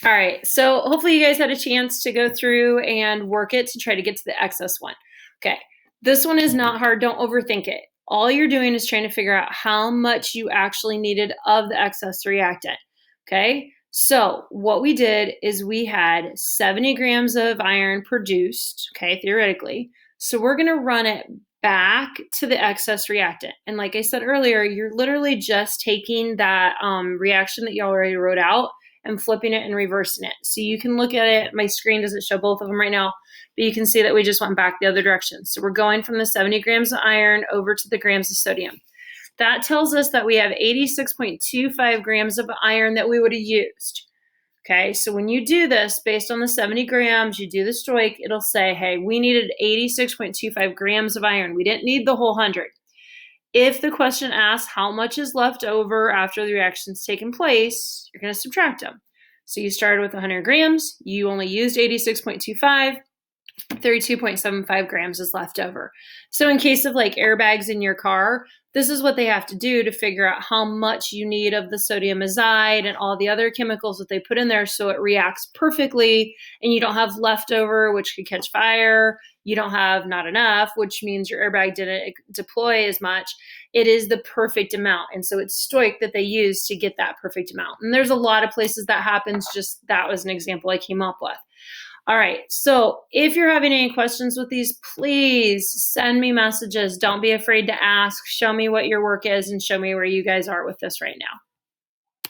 All right, so hopefully you guys had a chance to go through and work it to try to get to the excess one. Okay, this one is not hard. Don't overthink it. All you're doing is trying to figure out how much you actually needed of the excess reactant. Okay, so what we did is we had 70 grams of iron produced, okay, theoretically. So we're going to run it back to the excess reactant. And like I said earlier, you're literally just taking that reaction that you already wrote out and flipping it and reversing it. So you can look at it. My screen doesn't show both of them right now, but you can see that we just went back the other direction. So we're going from the 70 grams of iron over to the grams of sodium. That tells us that we have 86.25 grams of iron that we would have used. Okay, so when you do this based on the 70 grams, you do the stoich, it'll say, hey, we needed 86.25 grams of iron. We didn't need the whole 100. If the question asks how much is left over after the reaction's taken place, you're going to subtract them. So you started with 100 grams, you only used 86.25, 32.75 grams is left over. So in case of like airbags in your car, this is what they have to do to figure out how much you need of the sodium azide and all the other chemicals that they put in there so it reacts perfectly and you don't have leftover, which could catch fire. You don't have not enough, which means your airbag didn't deploy as much. It is the perfect amount. And so it's stoich that they use to get that perfect amount. And there's a lot of places that happens. Just that was an example I came up with. All right, so if you're having any questions with these, please send me messages. Don't be afraid to ask. Show me what your work is and show me where you guys are with this right now.